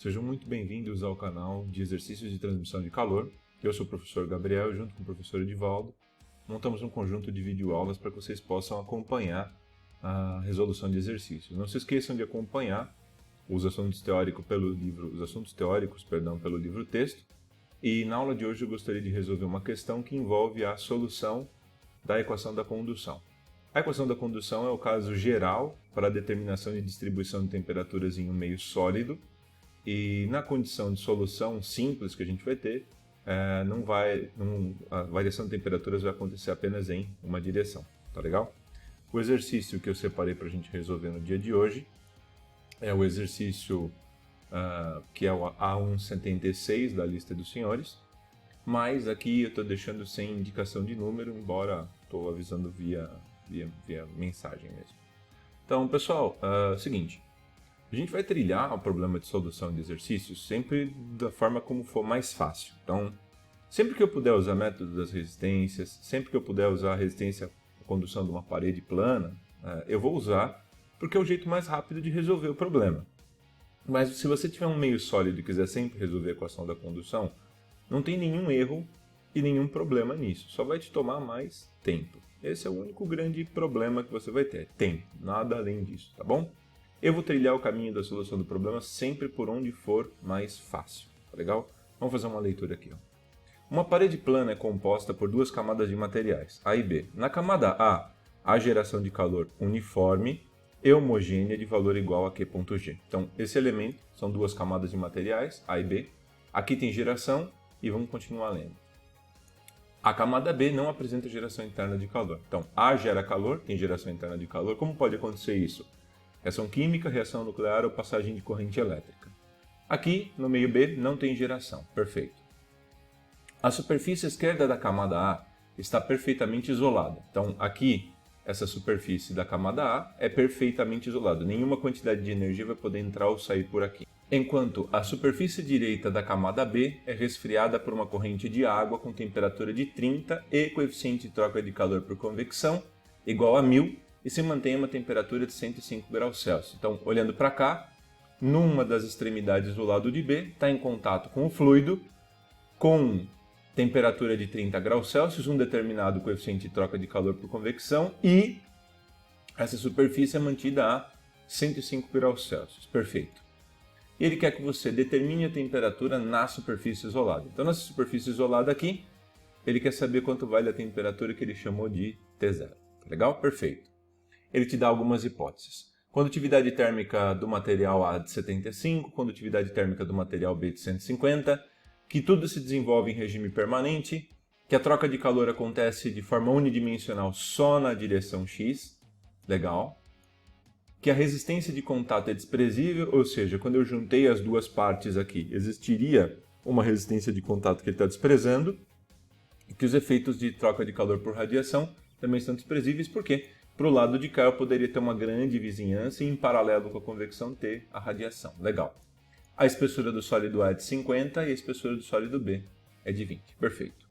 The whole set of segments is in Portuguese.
Sejam muito bem-vindos ao canal de exercícios de transmissão de calor. Eu sou o professor Gabriel e junto com o professor Edivaldo montamos um conjunto de videoaulas para que vocês possam acompanhar a resolução de exercícios. Não se esqueçam de acompanhar os assuntos teóricos pelo livro texto. E na aula de hoje eu gostaria de resolver uma questão que envolve a solução da equação da condução. A equação da condução é o caso geral para a determinação de distribuição de temperaturas em um meio sólido. E na condição de solução simples que a gente vai ter, a variação de temperaturas vai acontecer apenas em uma direção, tá legal? O exercício que eu separei para a gente resolver no dia de hoje é o exercício que é o A176 da lista dos senhores, mas aqui eu estou deixando sem indicação de número, embora estou avisando via mensagem mesmo. Então, pessoal, seguinte. A gente vai trilhar o problema de solução de exercícios sempre da forma como for mais fácil. Então, sempre que eu puder usar método das resistências, sempre que eu puder usar a resistência à condução de uma parede plana, eu vou usar, porque é o jeito mais rápido de resolver o problema. Mas se você tiver um meio sólido e quiser sempre resolver a equação da condução, não tem nenhum erro e nenhum problema nisso. Só vai te tomar mais tempo. Esse é o único grande problema que você vai ter. Tempo, nada além disso, tá bom? Eu vou trilhar o caminho da solução do problema sempre por onde for mais fácil, tá legal? Vamos fazer uma leitura aqui. Uma parede plana é composta por duas camadas de materiais, A e B. Na camada A, há geração de calor uniforme e homogênea de valor igual a Q.G. Então, esse elemento são duas camadas de materiais, A e B. Aqui tem geração e vamos continuar lendo. A camada B não apresenta geração interna de calor. Então, A gera calor, tem geração interna de calor. Como pode acontecer isso? Reação química, reação nuclear ou passagem de corrente elétrica. Aqui, no meio B, não tem geração. Perfeito. A superfície esquerda da camada A está perfeitamente isolada. Então, aqui, essa superfície da camada A é perfeitamente isolada. Nenhuma quantidade de energia vai poder entrar ou sair por aqui. Enquanto a superfície direita da camada B é resfriada por uma corrente de água com temperatura de 30 e coeficiente de troca de calor por convecção igual a 1000, e se mantém uma temperatura de 105 graus Celsius. Então, olhando para cá, numa das extremidades do lado de B, está em contato com o fluido, com temperatura de 30 graus Celsius, um determinado coeficiente de troca de calor por convecção, e essa superfície é mantida a 105 graus Celsius. Perfeito. E ele quer que você determine a temperatura na superfície isolada. Então, nessa superfície isolada aqui, ele quer saber quanto vale a temperatura que ele chamou de T0. Legal? Perfeito. Ele te dá algumas hipóteses. Condutividade térmica do material A de 75, condutividade térmica do material B de 150, que tudo se desenvolve em regime permanente, que a troca de calor acontece de forma unidimensional só na direção X, legal, que a resistência de contato é desprezível, ou seja, quando eu juntei as duas partes aqui, existiria uma resistência de contato que ele está desprezando, e que os efeitos de troca de calor por radiação também são desprezíveis, porque para o lado de cá eu poderia ter uma grande vizinhança e em paralelo com a convecção ter a radiação. Legal. A espessura do sólido A é de 50 e a espessura do sólido B é de 20. Perfeito.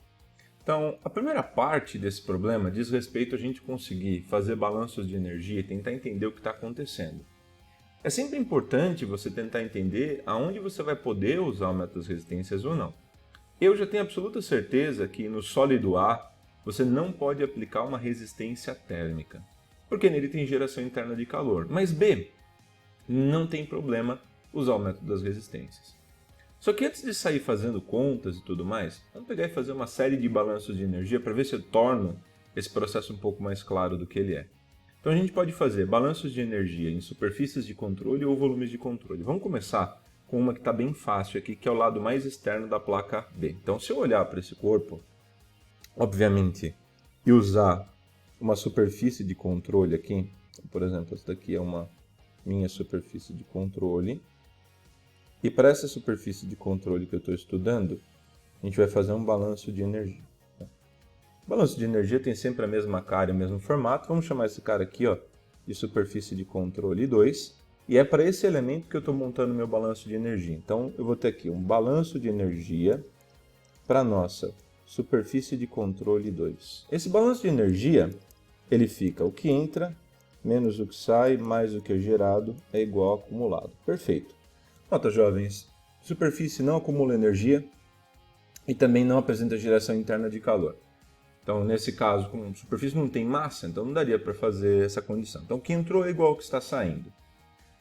Então, a primeira parte desse problema diz respeito a gente conseguir fazer balanços de energia e tentar entender o que está acontecendo. É sempre importante você tentar entender aonde você vai poder usar o método das resistências ou não. Eu já tenho absoluta certeza que no sólido A você não pode aplicar uma resistência térmica, porque nele tem geração interna de calor. Mas B, não tem problema usar o método das resistências. Só que antes de sair fazendo contas e tudo mais, vamos pegar e fazer uma série de balanços de energia para ver se eu torno esse processo um pouco mais claro do que ele é. Então a gente pode fazer balanços de energia em superfícies de controle ou volumes de controle. Vamos começar com uma que está bem fácil aqui, que é o lado mais externo da placa B. Então se eu olhar para esse corpo, obviamente, e usar uma superfície de controle aqui, por exemplo, essa daqui é uma minha superfície de controle, e para essa superfície de controle que eu estou estudando, a gente vai fazer um balanço de energia. O balanço de energia tem sempre a mesma cara e o mesmo formato, vamos chamar esse cara aqui de superfície de controle 2, e é para esse elemento que eu estou montando meu balanço de energia. Então eu vou ter aqui um balanço de energia para a nossa superfície de controle 2. Esse balanço de energia, ele fica o que entra menos o que sai mais o que é gerado é igual ao acumulado. Perfeito. Nota, jovens, Superfície não acumula energia e também não apresenta geração interna de calor. Então, nesse caso, como superfície não tem massa, então não daria para fazer essa condição. Então, o que entrou é igual ao que está saindo.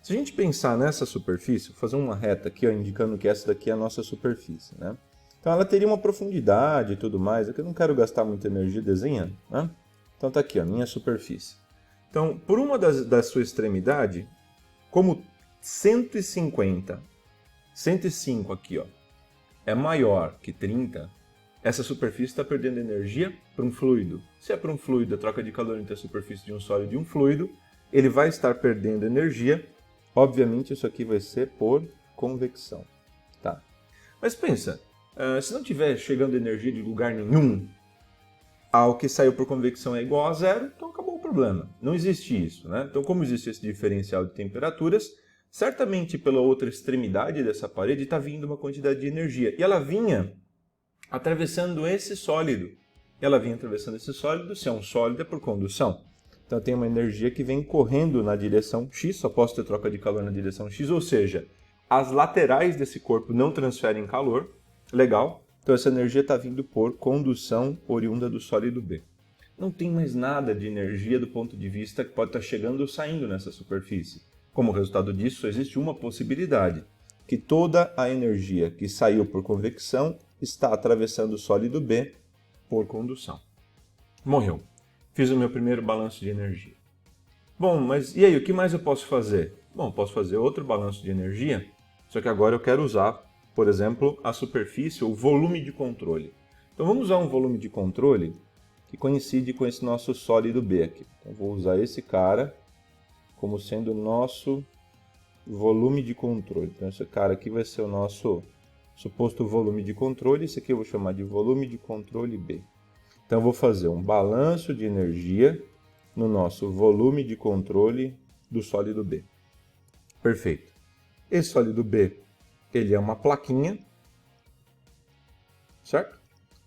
Se a gente pensar nessa superfície, vou fazer uma reta aqui, ó, indicando que essa daqui é a nossa superfície, né? Então, ela teria uma profundidade e tudo mais. Aqui eu não quero gastar muita energia desenhando, né? Então, tá aqui, ó, minha superfície. Então, por uma da sua extremidade, como 150, 105 aqui, ó, é maior que 30, essa superfície está perdendo energia para um fluido. Se é para um fluido, a troca de calor entre a superfície de um sólido e um fluido, ele vai estar perdendo energia. Obviamente, isso aqui vai ser por convecção. Tá? Mas pensa, se não tiver chegando energia de lugar nenhum, ao que saiu por convecção é igual a zero, então acabou o problema. Não existe isso, né? Então, como existe esse diferencial de temperaturas, certamente pela outra extremidade dessa parede está vindo uma quantidade de energia. E ela vinha atravessando esse sólido. Ela vinha atravessando esse sólido, se é um sólido é por condução. Então tem uma energia que vem correndo na direção X, só posso ter troca de calor na direção X, ou seja, as laterais desse corpo não transferem calor. Legal? Então essa energia está vindo por condução oriunda do sólido B. Não tem mais nada de energia do ponto de vista que pode estar chegando ou saindo nessa superfície. Como resultado disso, só existe uma possibilidade, que toda a energia que saiu por convecção está atravessando o sólido B por condução. Morreu. Fiz o meu primeiro balanço de energia. Bom, mas e aí, o que mais eu posso fazer? Bom, posso fazer outro balanço de energia, só que agora eu quero usar, por exemplo, a superfície ou volume de controle. Então vamos usar um volume de controle que coincide com esse nosso sólido B aqui. Então vou usar esse cara como sendo o nosso volume de controle. Então esse cara aqui vai ser o nosso suposto volume de controle, esse aqui eu vou chamar de volume de controle B. Então eu vou fazer um balanço de energia no nosso volume de controle do sólido B. Perfeito. Esse sólido B, ele é uma plaquinha, certo?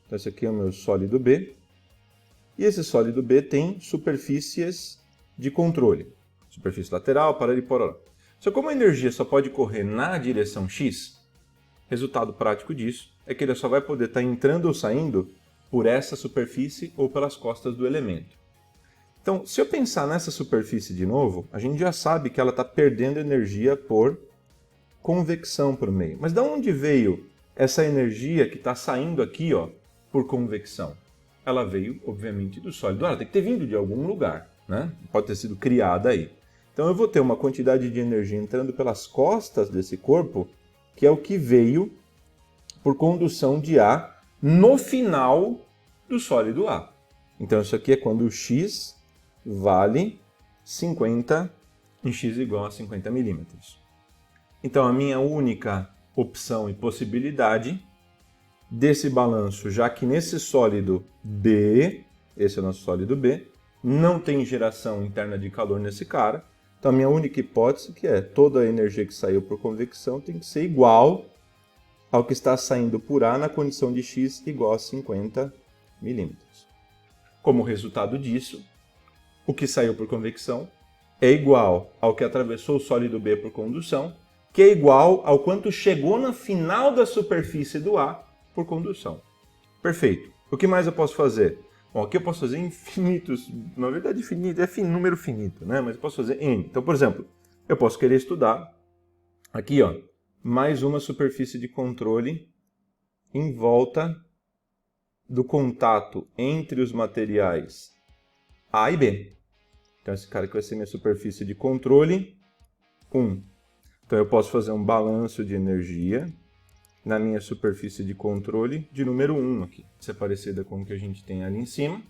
Então esse aqui é o meu sólido B. E esse sólido B tem superfícies de controle. Superfície lateral, paralela e pororó. Só como a energia só pode correr na direção X, resultado prático disso é que ele só vai poder estar entrando ou saindo por essa superfície ou pelas costas do elemento. Então, se eu pensar nessa superfície de novo, a gente já sabe que ela está perdendo energia por convecção por meio. Mas de onde veio essa energia que está saindo aqui, ó, por convecção? Ela veio, obviamente, do sólido. Ela tem que ter vindo de algum lugar, né? Pode ter sido criada aí. Então eu vou ter uma quantidade de energia entrando pelas costas desse corpo, que é o que veio por condução de ar no final do sólido A. Então isso aqui é quando o X vale 50 em X igual a 50 milímetros. Então a minha única opção e possibilidade desse balanço, já que nesse sólido B, esse é o nosso sólido B, não tem geração interna de calor nesse cara, então a minha única hipótese que é toda a energia que saiu por convecção tem que ser igual ao que está saindo por A na condição de X igual a 50 milímetros. Como resultado disso, o que saiu por convecção é igual ao que atravessou o sólido B por condução, que é igual ao quanto chegou na final da superfície do A por condução. Perfeito. O que mais eu posso fazer? Bom, aqui eu posso fazer infinitos, na verdade infinito, é número finito, né? Mas eu posso fazer N. Então, por exemplo, eu posso querer estudar aqui, ó, mais uma superfície de controle em volta do contato entre os materiais A e B. Então esse cara aqui vai ser minha superfície de controle 1. Então eu posso fazer um balanço de energia na minha superfície de controle de número 1 aqui. Isso é parecida com o que a gente tem ali em cima.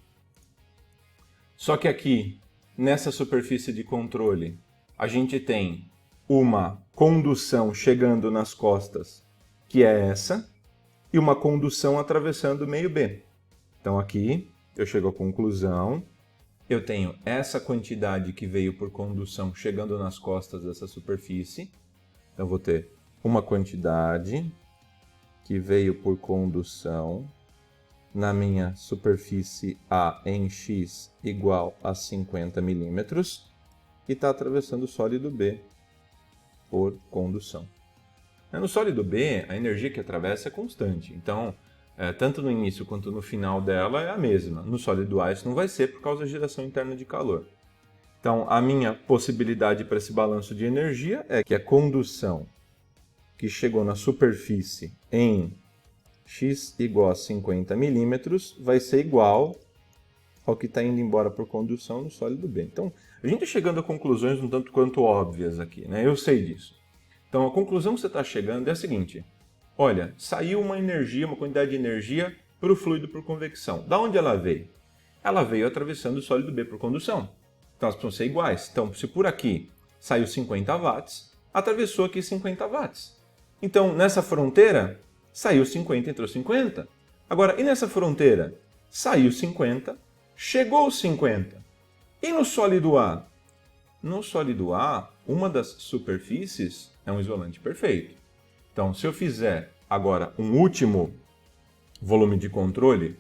Só que aqui, nessa superfície de controle, a gente tem uma condução chegando nas costas, que é essa, e uma condução atravessando o meio B. Então aqui eu chego à conclusão, eu tenho essa quantidade que veio por condução chegando nas costas dessa superfície. Então eu vou ter uma quantidade que veio por condução na minha superfície A em X igual a 50 milímetros e está atravessando o sólido B por condução. No sólido B, a energia que atravessa é constante. Então, tanto no início quanto no final dela é a mesma. No sólido A isso não vai ser por causa da geração interna de calor. Então, a minha possibilidade para esse balanço de energia é que a condução que chegou na superfície em x igual a 50 milímetros vai ser igual ao que está indo embora por condução no sólido B. Então, a gente está chegando a conclusões um tanto quanto óbvias aqui, né? Eu sei disso. Então, a conclusão que você está chegando é a seguinte. Olha, saiu uma energia, uma quantidade de energia para o fluido por convecção. Da onde ela veio? Ela veio atravessando o sólido B por condução. Então, elas precisam ser iguais. Então, se por aqui saiu 50 watts, atravessou aqui 50 watts. Então, nessa fronteira, saiu 50, entrou 50. Agora, e nessa fronteira? Saiu 50, chegou 50. E no sólido A? No sólido A, uma das superfícies é um isolante perfeito. Então, se eu fizer agora um último volume de controle,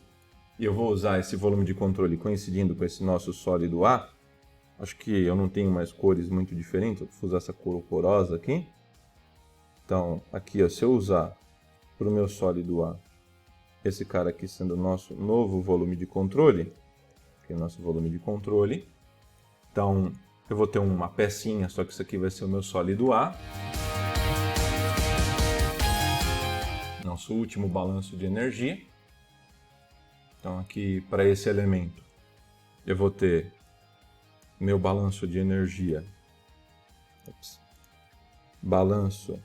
e eu vou usar esse volume de controle coincidindo com esse nosso sólido A, acho que eu não tenho mais cores muito diferentes, eu vou usar essa cor porosa aqui. Então, aqui, ó, se eu usar para o meu sólido A, esse cara aqui sendo o nosso novo volume de controle, aqui é o nosso volume de controle, então eu vou ter uma pecinha, só que isso aqui vai ser o meu sólido A. Nosso último balanço de energia. Então aqui para esse elemento eu vou ter meu balanço de energia. Balanço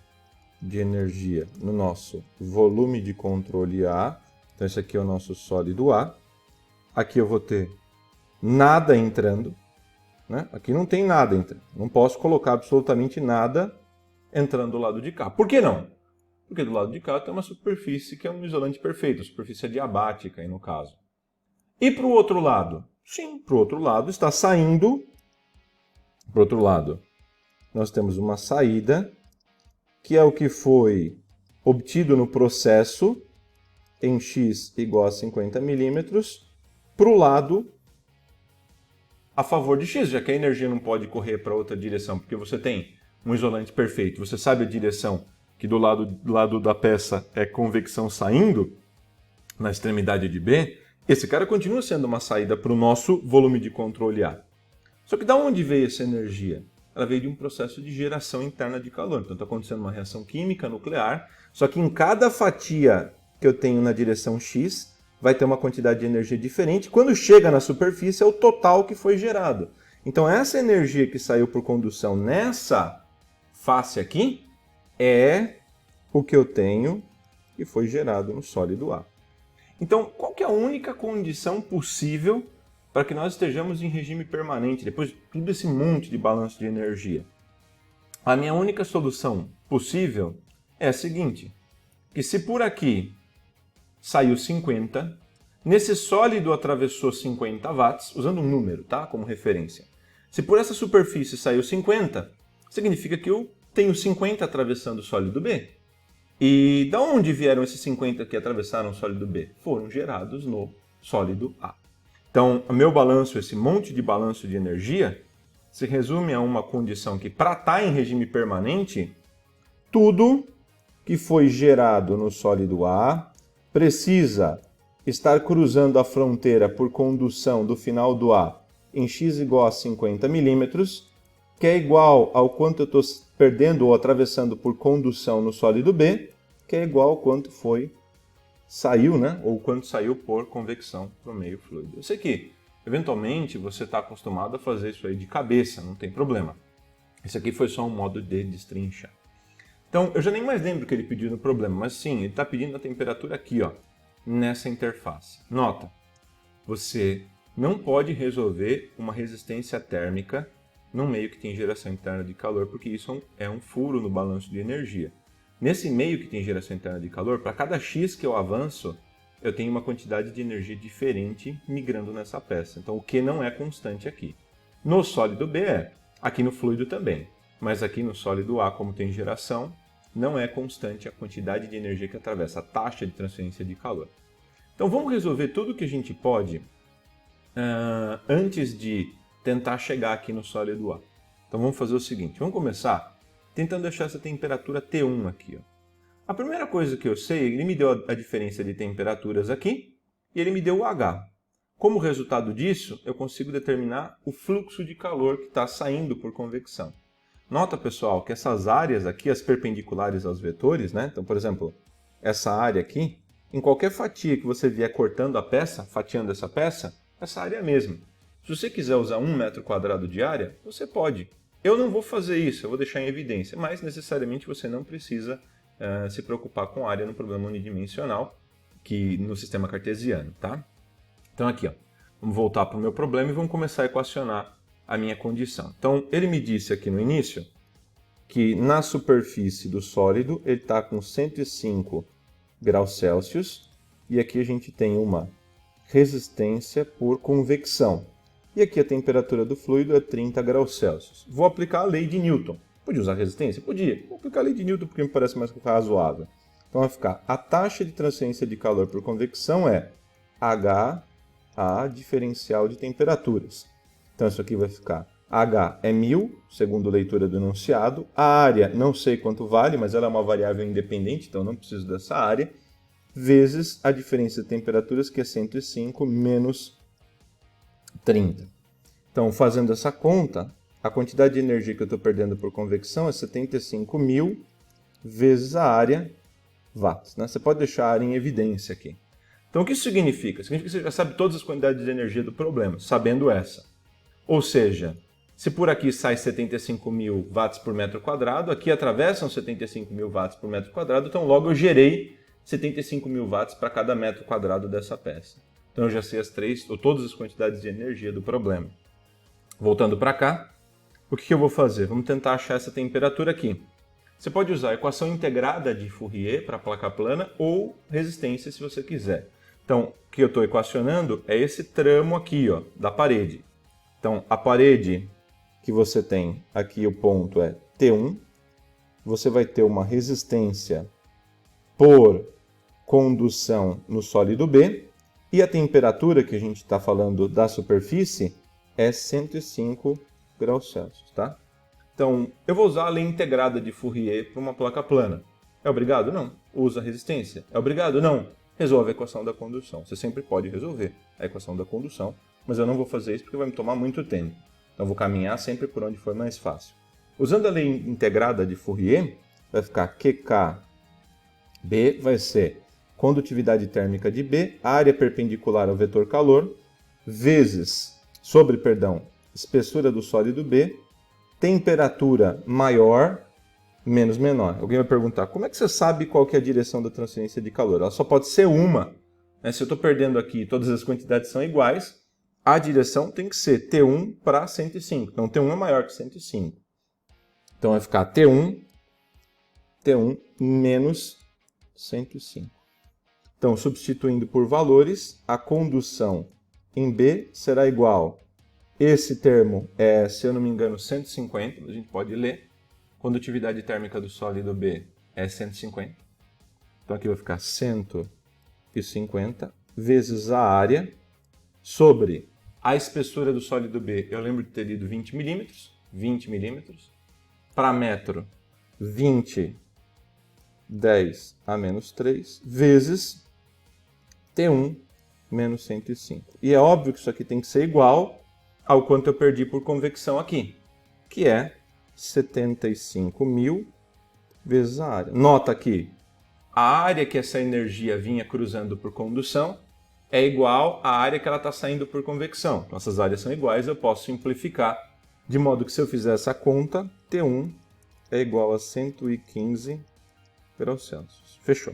de energia no nosso volume de controle A. Então esse aqui é o nosso sólido A. Aqui eu vou ter nada entrando, né? Aqui não tem nada entrando. Não posso colocar absolutamente nada entrando do lado de cá. Por que não? Porque do lado de cá tem uma superfície que é um isolante perfeito, a superfície adiabática aí no caso. E para o outro lado? Sim, para o outro lado está saindo. Para o outro lado, nós temos uma saída, que é o que foi obtido no processo em x igual a 50 milímetros, para o lado a favor de x, já que a energia não pode correr para outra direção, porque você tem um isolante perfeito, você sabe a direção que do lado da peça é convecção saindo, na extremidade de B, esse cara continua sendo uma saída para o nosso volume de controle A. Só que da onde veio essa energia? Ela veio de um processo de geração interna de calor. Então está acontecendo uma reação química nuclear, só que em cada fatia que eu tenho na direção X, vai ter uma quantidade de energia diferente. Quando chega na superfície, é o total que foi gerado. Então essa energia que saiu por condução nessa face aqui, é o que eu tenho que foi gerado no sólido A. Então, qual que é a única condição possível para que nós estejamos em regime permanente, depois de todo esse monte de balanço de energia? A minha única solução possível é a seguinte, que se por aqui saiu 50, nesse sólido atravessou 50 watts, usando um número, tá, como referência. Se por essa superfície saiu 50, significa que eu tenho 50 atravessando o sólido B. E da onde vieram esses 50 que atravessaram o sólido B? Foram gerados no sólido A. Então, o meu balanço, esse monte de balanço de energia, se resume a uma condição que, para estar em regime permanente, tudo que foi gerado no sólido A precisa estar cruzando a fronteira por condução do final do A em x igual a 50 milímetros, que é igual ao quanto eu estou perdendo ou atravessando por condução no sólido B, que é igual ao quanto saiu, né? Ou quanto saiu por convecção para o meio fluido. Eu sei que, eventualmente, você está acostumado a fazer isso aí de cabeça, não tem problema. Esse aqui foi só um modo de destrinchar. Então, eu já nem mais lembro o que ele pediu no problema, mas sim, ele está pedindo a temperatura aqui, ó, nessa interface. Nota, você não pode resolver uma resistência térmica num meio que tem geração interna de calor, porque isso é um furo no balanço de energia. Nesse meio que tem geração interna de calor, para cada x que eu avanço, eu tenho uma quantidade de energia diferente migrando nessa peça. Então, o Q não é constante aqui. No sólido B é, aqui no fluido também. Mas aqui no sólido A, como tem geração, não é constante a quantidade de energia que atravessa, a taxa de transferência de calor. Então, vamos resolver tudo o que a gente pode antes de tentar chegar aqui no sólido A. Então vamos fazer o seguinte, vamos começar tentando deixar essa temperatura T1 aqui. Ó. A primeira coisa que eu sei, ele me deu a diferença de temperaturas aqui e ele me deu o H. Como resultado disso, eu consigo determinar o fluxo de calor que está saindo por convecção. Nota, pessoal, que essas áreas aqui, as perpendiculares aos vetores, né? Então, por exemplo, essa área aqui, em qualquer fatia que você vier cortando a peça, fatiando essa área é a mesma. Se você quiser usar 1 metro quadrado de área, você pode. Eu não vou fazer isso, eu vou deixar em evidência, mas necessariamente você não precisa se preocupar com área no problema unidimensional, que no sistema cartesiano, tá? Então aqui, ó, vamos voltar para o meu problema e vamos começar a equacionar a minha condição. Então, ele me disse aqui no início que na superfície do sólido ele está com 105 graus Celsius e aqui a gente tem uma resistência por convecção. E aqui a temperatura do fluido é 30 graus Celsius. Vou aplicar a lei de Newton. Podia usar resistência? Podia. Vou aplicar a lei de Newton porque me parece mais razoável. Então vai ficar a taxa de transferência de calor por convecção é H a diferencial de temperaturas. Então isso aqui vai ficar H é 1000, segundo a leitura do enunciado. A área não sei quanto vale, mas ela é uma variável independente, então não preciso dessa área, vezes a diferença de temperaturas, que é 105 menos 30. Então, fazendo essa conta, a quantidade de energia que eu estou perdendo por convecção é 75.000 vezes a área watts, né? Você pode deixar a área em evidência aqui. Então, o que isso significa? Significa que você já sabe todas as quantidades de energia do problema, sabendo essa. Ou seja, se por aqui sai 75.000 watts por metro quadrado, aqui atravessam 75.000 watts por metro quadrado, então logo eu gerei 75.000 watts para cada metro quadrado dessa peça. Então eu já sei todas as quantidades de energia do problema. Voltando para cá, o que eu vou fazer? Vamos tentar achar essa temperatura aqui. Você pode usar a equação integrada de Fourier para a placa plana ou resistência se você quiser. Então, o que eu estou equacionando é esse tramo aqui, ó, da parede. Então, a parede que você tem aqui, o ponto é T1. Você vai ter uma resistência por condução no sólido B. E a temperatura que a gente está falando da superfície é 105 graus Celsius, tá? Então, eu vou usar a lei integrada de Fourier para uma placa plana. É obrigado? Não. Usa a resistência? É obrigado? Não. Resolve a equação da condução. Você sempre pode resolver a equação da condução, mas eu não vou fazer isso porque vai me tomar muito tempo. Então, eu vou caminhar sempre por onde for mais fácil. Usando a lei integrada de Fourier, vai ficar QKB vai ser condutividade térmica de B, área perpendicular ao vetor calor, vezes, espessura do sólido B, temperatura maior, menos menor. Alguém vai perguntar, como é que você sabe qual que é a direção da transferência de calor? Ela só pode ser uma. Né? Se eu estou perdendo aqui, todas as quantidades são iguais, a direção tem que ser T1 para 105. Então, T1 é maior que 105. Então, vai ficar T1 menos 105. Então, substituindo por valores, a condução em B será igual. Esse termo é, se eu não me engano, 150, a gente pode ler. Condutividade térmica do sólido B é 150. Então aqui vai ficar 150 vezes a área sobre a espessura do sólido B. Eu lembro de ter lido 20 milímetros. Para metro, 20, 10 a menos 3, vezes T1 menos 105. E é óbvio que isso aqui tem que ser igual ao quanto eu perdi por convecção aqui, que é 75.000 vezes a área. Nota aqui, a área que essa energia vinha cruzando por condução é igual à área que ela está saindo por convecção. Então, essas áreas são iguais, eu posso simplificar, de modo que se eu fizer essa conta, T1 é igual a 115 graus Celsius. Fechou.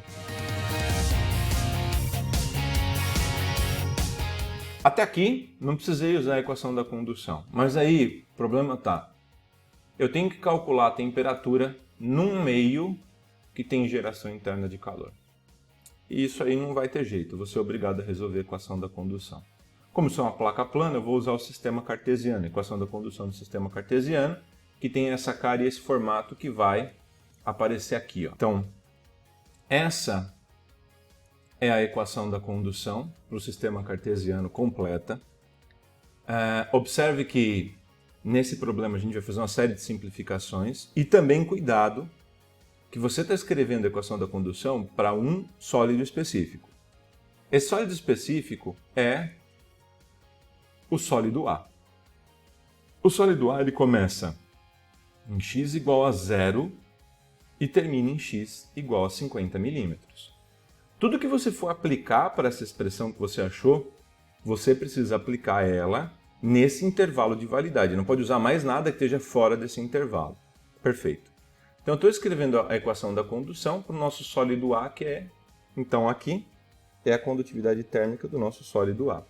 Até aqui, não precisei usar a equação da condução. Mas aí, o problema está. Eu tenho que calcular a temperatura num meio que tem geração interna de calor. E isso aí não vai ter jeito, eu vou ser obrigado a resolver a equação da condução. Como isso é uma placa plana, eu vou usar o sistema cartesiano, a equação da condução do sistema cartesiano, que tem essa cara e esse formato que vai aparecer aqui. Ó. Então, essa é a equação da condução para o sistema cartesiano completa. Observe que nesse problema a gente vai fazer uma série de simplificações e também cuidado que você está escrevendo a equação da condução para um sólido específico. Esse sólido específico é o sólido A. O sólido A ele começa em x igual a 0 e termina em x igual a 50 milímetros. Tudo que você for aplicar para essa expressão que você achou, você precisa aplicar ela nesse intervalo de validade. Não pode usar mais nada que esteja fora desse intervalo. Perfeito. Então, eu estou escrevendo a equação da condução para o nosso sólido A, que é, então, aqui é a condutividade térmica do nosso sólido A.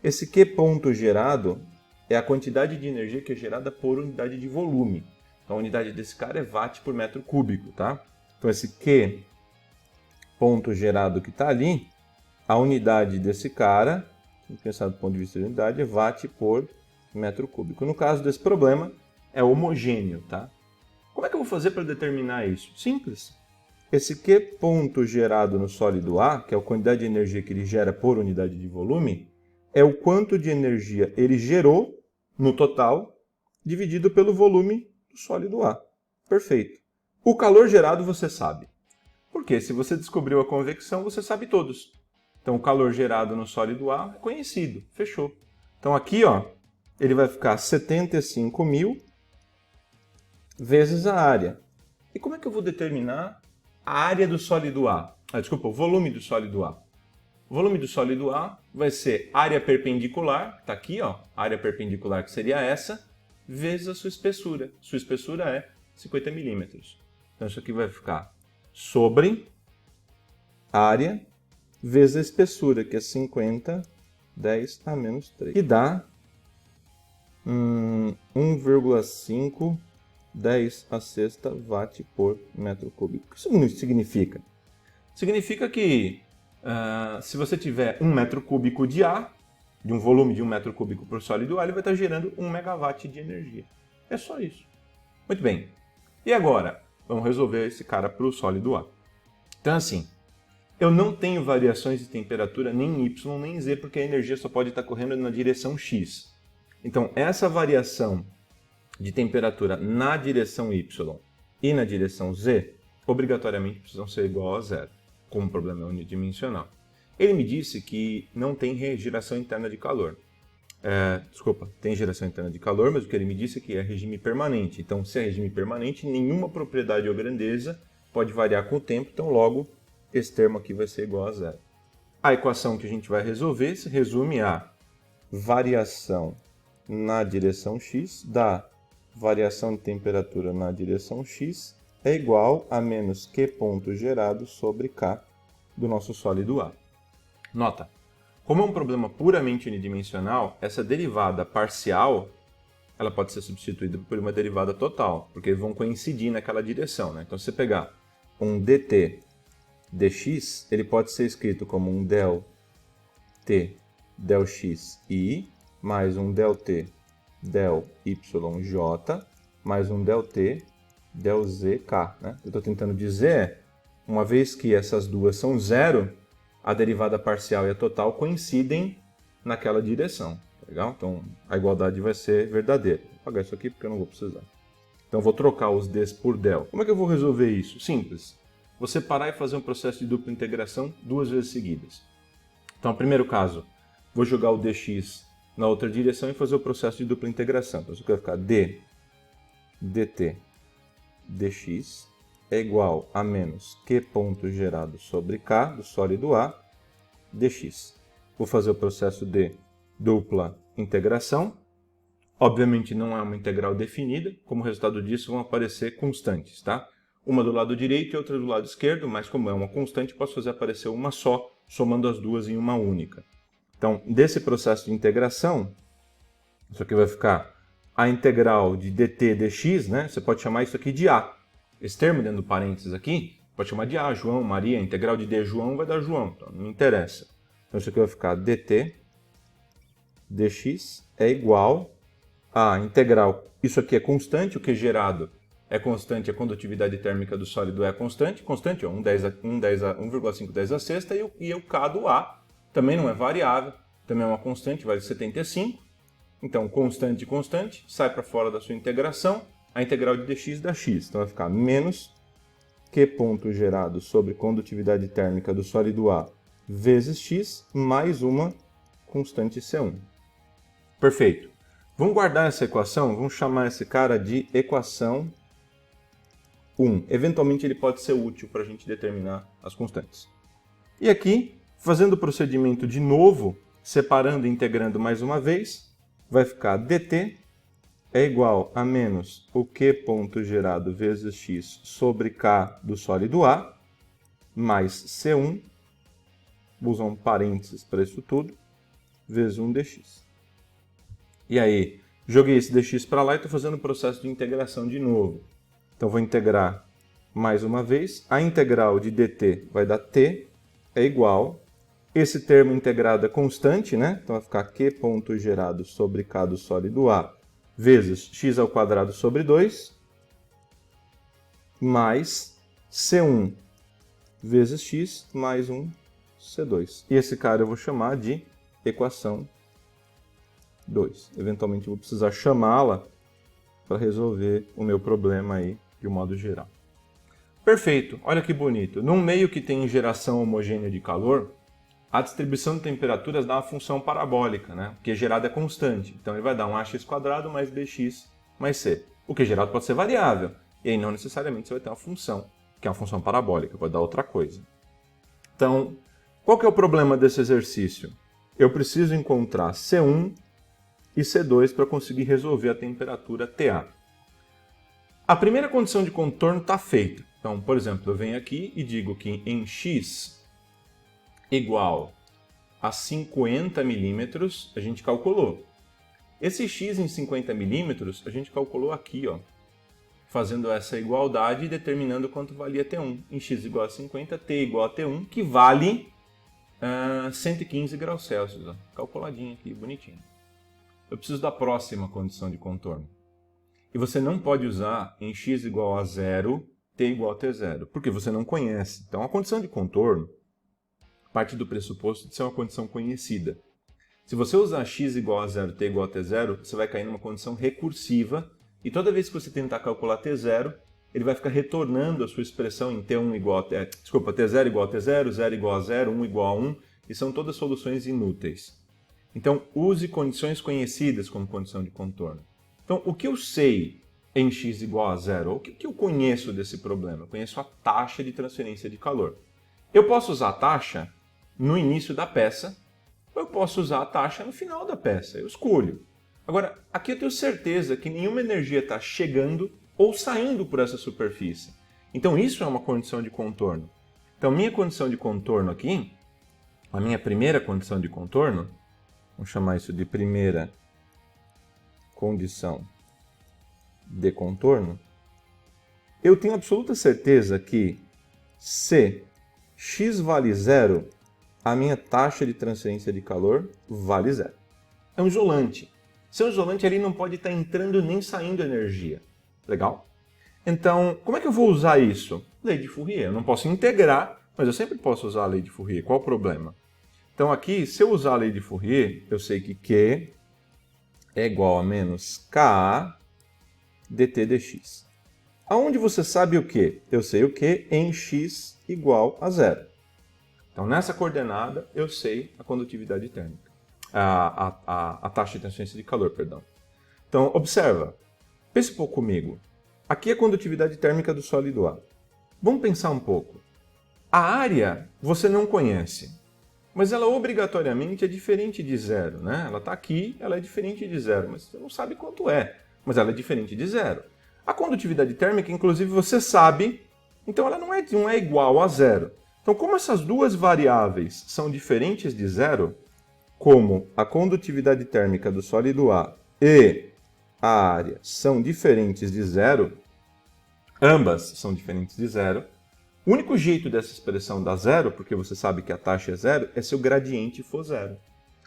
Esse Q ponto gerado é a quantidade de energia que é gerada por unidade de volume. Então, a unidade desse cara é watt por metro cúbico, tá? Então, esse Q ponto gerado que está ali, a unidade desse cara, se pensar do ponto de vista de unidade, é watt por metro cúbico. No caso desse problema, é homogêneo, tá? Como é que eu vou fazer para determinar isso? Simples. Esse Q ponto gerado no sólido A, que é a quantidade de energia que ele gera por unidade de volume, é o quanto de energia ele gerou no total, dividido pelo volume do sólido A. Perfeito. O calor gerado você sabe. Porque se você descobriu a convecção, você sabe todos. Então o calor gerado no sólido A é conhecido. Fechou. Então aqui, ó, ele vai ficar 75.000 vezes a área. E como é que eu vou determinar a área do sólido A? O volume do sólido A. O volume do sólido A vai ser área perpendicular, está aqui, ó, área perpendicular que seria essa, vezes a sua espessura. Sua espessura é 50 milímetros. Então isso aqui vai ficar sobre área vezes a espessura, que é 50, 10 a menos 3. Que dá 1,5 10 a sexta watt por metro cúbico. O que isso significa? Significa que se você tiver 1 metro cúbico de ar, de um volume de 1 metro cúbico por sólido A, ele vai estar gerando 1 megawatt de energia. É só isso. Muito bem. E agora? Vamos resolver esse cara para o sólido A. Então, assim, eu não tenho variações de temperatura nem em Y nem em Z, porque a energia só pode estar correndo na direção X. Então, essa variação de temperatura na direção Y e na direção Z, obrigatoriamente precisam ser igual a zero, como o problema é unidimensional. Ele me disse que não tem geração interna de calor. Tem geração interna de calor, mas o que ele me disse é que é regime permanente. Então, se é regime permanente, nenhuma propriedade ou grandeza pode variar com o tempo, então logo esse termo aqui vai ser igual a zero. A equação que a gente vai resolver se resume a variação na direção x da variação de temperatura na direção x é igual a menos Q ponto gerado sobre K do nosso sólido A. Nota, como é um problema puramente unidimensional, essa derivada parcial ela pode ser substituída por uma derivada total, porque eles vão coincidir naquela direção, né? Então, se você pegar um dt dx, ele pode ser escrito como um del t del x i mais um del t del yj mais um del t del zk. Né? Eu estou tentando dizer, uma vez que essas duas são zero, a derivada parcial e a total coincidem naquela direção. Legal? Então, a igualdade vai ser verdadeira. Vou apagar isso aqui porque eu não vou precisar. Então, vou trocar os d's por del. Como é que eu vou resolver isso? Simples. Vou separar e fazer um processo de dupla integração 2 vezes seguidas. Então, no primeiro caso, vou jogar o dx na outra direção e fazer o processo de dupla integração. Então, isso aqui vai ficar d dt dx é igual a menos Q ponto gerado sobre K do sólido A dx. Vou fazer o processo de dupla integração. Obviamente não é uma integral definida, como resultado disso vão aparecer constantes, tá? Uma do lado direito e outra do lado esquerdo, mas como é uma constante, posso fazer aparecer uma só, somando as duas em uma única. Então, desse processo de integração, isso aqui vai ficar a integral de dt dx, né? Você pode chamar isso aqui de A. Esse termo dentro do parênteses aqui, pode chamar de A, João, Maria, a integral de d João vai dar João, então não me interessa. Então, isso aqui vai ficar dt dx é igual a integral, isso aqui é constante, o que é gerado é constante, a condutividade térmica do sólido é constante, ó, 1,5 10 a sexta, e o K do A também não é variável, também é uma constante, vale 75. Então, constante, sai para fora da sua integração, a integral de dx dá x. Então, vai ficar menos Q ponto gerado sobre condutividade térmica do sólido A vezes x mais uma constante C1. Perfeito. Vamos guardar essa equação, vamos chamar esse cara de equação 1. Eventualmente ele pode ser útil para a gente determinar as constantes. E aqui, fazendo o procedimento de novo, separando e integrando mais uma vez, vai ficar dt é igual a menos o Q ponto gerado vezes x sobre K do sólido A, mais C1, vou usar um parênteses para isso tudo, vezes 1 dx. E aí, joguei esse dx para lá e estou fazendo o processo de integração de novo. Então vou integrar mais uma vez, a integral de dt vai dar t é igual, esse termo integrado é constante, né? Então vai ficar Q ponto gerado sobre K do sólido A vezes x ao quadrado sobre 2, mais C1 vezes x mais 1 C2. E esse cara eu vou chamar de equação 2. Eventualmente eu vou precisar chamá-la para resolver o meu problema aí de um modo geral. Perfeito, olha que bonito. Num meio que tem geração homogênea de calor, a distribuição de temperaturas dá uma função parabólica, né? O Q gerado é constante. Então ele vai dar um ax² mais bx mais c. O Q gerado pode ser variável. E aí não necessariamente você vai ter uma função, que é uma função parabólica, pode dar outra coisa. Então, qual que é o problema desse exercício? Eu preciso encontrar C1 e C2 para conseguir resolver a temperatura TA. A primeira condição de contorno está feita. Então, por exemplo, eu venho aqui e digo que em x igual a 50 milímetros, a gente calculou. Esse x em 50 milímetros, a gente calculou aqui, ó, fazendo essa igualdade e determinando quanto valia T1. Em x igual a 50, T igual a T1, que vale 115 graus Celsius. Ó, calculadinho aqui, bonitinho. Eu preciso da próxima condição de contorno. E você não pode usar em x igual a 0, T igual a T0, porque você não conhece. Então, a condição de contorno parte do pressuposto de ser uma condição conhecida. Se você usar x igual a 0, t igual a t0, você vai cair numa condição recursiva, e toda vez que você tentar calcular t0, ele vai ficar retornando a sua expressão em t1 igual a t0 igual a t0, 0 igual a 0, 1 igual a 1, e são todas soluções inúteis. Então, use condições conhecidas como condição de contorno. Então, o que eu sei em x igual a 0? O que eu conheço desse problema? Eu conheço a taxa de transferência de calor. Eu posso usar a taxa no início da peça, ou eu posso usar a taxa no final da peça. Eu escolho. Agora, aqui eu tenho certeza que nenhuma energia está chegando ou saindo por essa superfície. Então, isso é uma condição de contorno. Então, minha condição de contorno aqui, a minha primeira condição de contorno, vamos chamar isso de primeira condição de contorno, eu tenho absoluta certeza que se x vale 0, a minha taxa de transferência de calor vale 0. É um isolante. Se é um isolante, ali não pode estar entrando nem saindo energia. Legal? Então, como é que eu vou usar isso? Lei de Fourier. Eu não posso integrar, mas eu sempre posso usar a lei de Fourier. Qual o problema? Então aqui, se eu usar a lei de Fourier, eu sei que Q é igual a menos Ka dt dx. Aonde você sabe o quê? Eu sei o quê em x igual a 0. Então, nessa coordenada, eu sei a condutividade térmica. A taxa de transferência de calor, perdão. Então, observa. Pense um pouco comigo. Aqui é a condutividade térmica do sólido A. Vamos pensar um pouco. A área você não conhece, mas ela obrigatoriamente é diferente de 0, né? Ela está aqui, ela é diferente de 0, mas você não sabe quanto é, mas ela é diferente de 0. A condutividade térmica, inclusive, você sabe, então ela não é igual a 0. Então, como essas duas variáveis são diferentes de 0, como a condutividade térmica do sólido A e a área são diferentes de 0, ambas são diferentes de 0, o único jeito dessa expressão dar 0, porque você sabe que a taxa é 0, é se o gradiente for 0.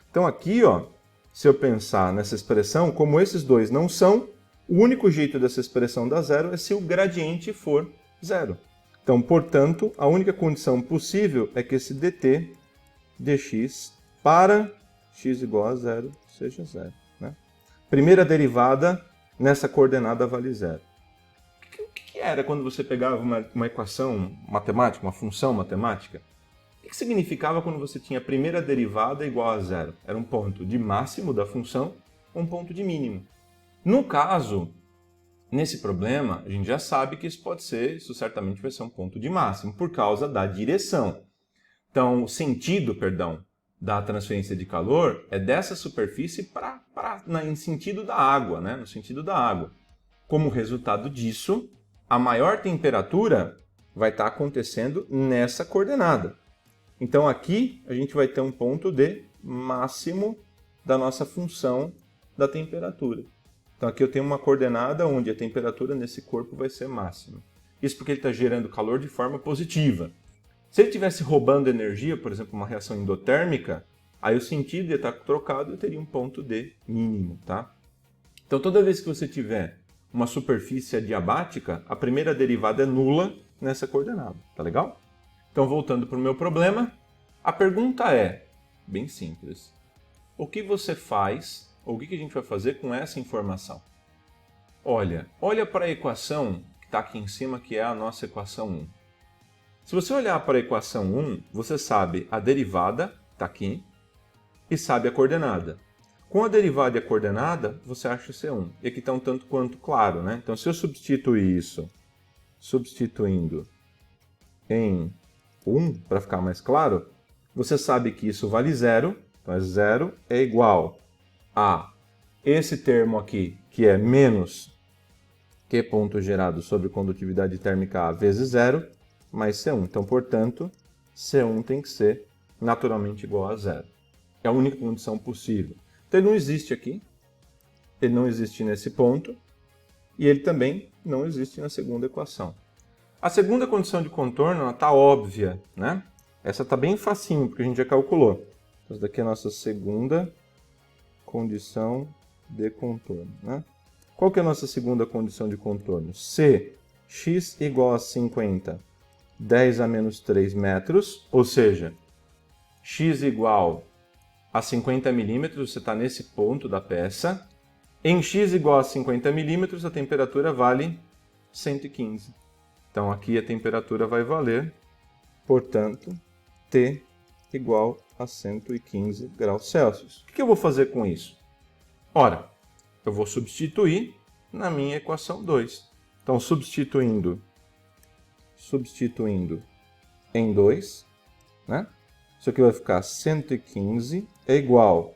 Então aqui, ó, se eu pensar nessa expressão, como esses dois não são, o único jeito dessa expressão dar 0 é se o gradiente for 0. Então, portanto, a única condição possível é que esse dt dx para x igual a 0 seja 0. Né? Primeira derivada nessa coordenada vale 0. O que era quando você pegava uma equação matemática, uma função matemática? O que significava quando você tinha a primeira derivada igual a zero? Era um ponto de máximo da função ou um ponto de mínimo. No caso, nesse problema, a gente já sabe que isso certamente vai ser um ponto de máximo, por causa da direção. Então, o sentido, da transferência de calor é dessa superfície em sentido da água, né? No sentido da água. Como resultado disso, a maior temperatura vai estar acontecendo nessa coordenada. Então aqui a gente vai ter um ponto de máximo da nossa função da temperatura. Então aqui eu tenho uma coordenada onde a temperatura nesse corpo vai ser máxima. Isso porque ele está gerando calor de forma positiva. Se ele estivesse roubando energia, por exemplo, uma reação endotérmica, aí o sentido ia estar trocado e eu teria um ponto de mínimo, tá? Então toda vez que você tiver uma superfície adiabática, a primeira derivada é nula nessa coordenada, tá legal? Então voltando para o meu problema, a pergunta é bem simples. O que você faz, ou o que a gente vai fazer com essa informação? Olha para a equação que está aqui em cima, que é a nossa equação 1. Se você olhar para a equação 1, você sabe a derivada, está aqui, e sabe a coordenada. Com a derivada e a coordenada, você acha C1. E aqui está um tanto quanto claro, né? Então, se eu substituir isso, substituindo em 1, para ficar mais claro, você sabe que isso vale 0. Então, 0 é igual a esse termo aqui, que é menos Q ponto gerado sobre condutividade térmica A vezes 0, mais C1. Então, portanto, C1 tem que ser naturalmente igual a 0. É a única condição possível. Então, ele não existe aqui, ele não existe nesse ponto, e ele também não existe na segunda equação. A segunda condição de contorno está óbvia, né? Essa está bem facinho, porque a gente já calculou. Essa daqui é a nossa segunda condição de contorno, né? Qual que é a nossa segunda condição de contorno? Se x igual a 50, 10 a menos 3 metros, ou seja, x igual a 50 milímetros, você está nesse ponto da peça. Em x igual a 50 milímetros, a temperatura vale 115. Então, aqui a temperatura vai valer, portanto, T igual a 115 graus Celsius. O que eu vou fazer com isso? Ora, eu vou substituir na minha equação 2. Então, substituindo em 2, né? Isso aqui vai ficar 115 é igual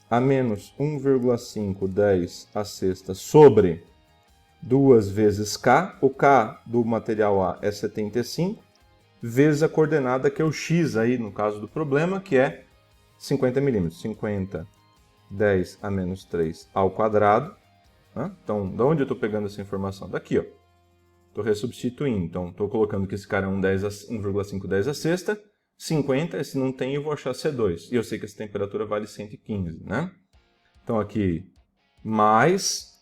a menos 1,5 10 a sexta sobre 2 vezes K. O K do material A é 75, vezes a coordenada que é o X aí, no caso do problema, que é 50 milímetros. 50, 10 a menos 3 ao quadrado. Né? Então, de onde eu estou pegando essa informação? Daqui, ó. Estou ressubstituindo. Então, estou colocando que esse cara é 1,5 10 a sexta. 50, se não tem, eu vou achar C2. E eu sei que essa temperatura vale 115, né? Então, aqui, mais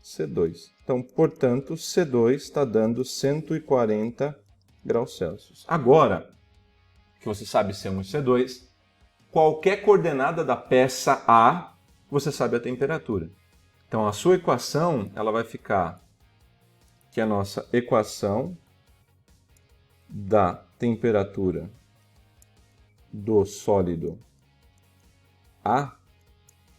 C2. Então, portanto, C2 está dando 140 graus Celsius. Agora, que você sabe C1 e C2, qualquer coordenada da peça A, você sabe a temperatura. Então, a sua equação, ela vai ficar que a nossa equação da temperatura do sólido A,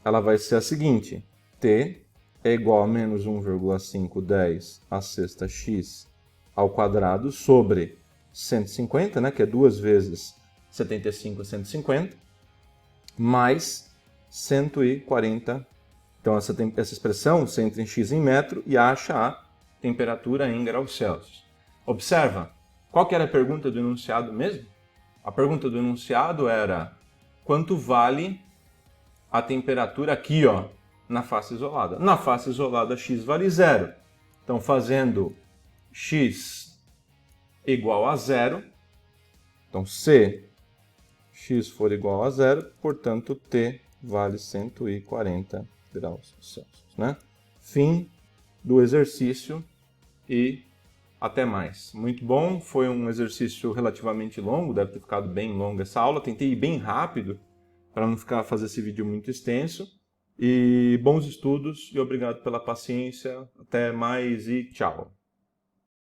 ela vai ser a seguinte: T é igual a menos 1,5 10 a sexta x ao quadrado sobre 150, né, que é 2 vezes 75 é 150, mais 140. Então, essa expressão, você entra em x em metro e acha a temperatura em graus Celsius. Observa, qual que era a pergunta do enunciado mesmo? A pergunta do enunciado era quanto vale a temperatura aqui, ó, na face isolada. Na face isolada, x vale 0. Então, fazendo x igual a 0, então se x for igual a 0, portanto, T vale 140 graus Celsius, né? Fim do exercício e até mais. Muito bom, foi um exercício relativamente longo, deve ter ficado bem longa essa aula. Tentei ir bem rápido para não fazer esse vídeo muito extenso. E bons estudos e obrigado pela paciência. Até mais e tchau.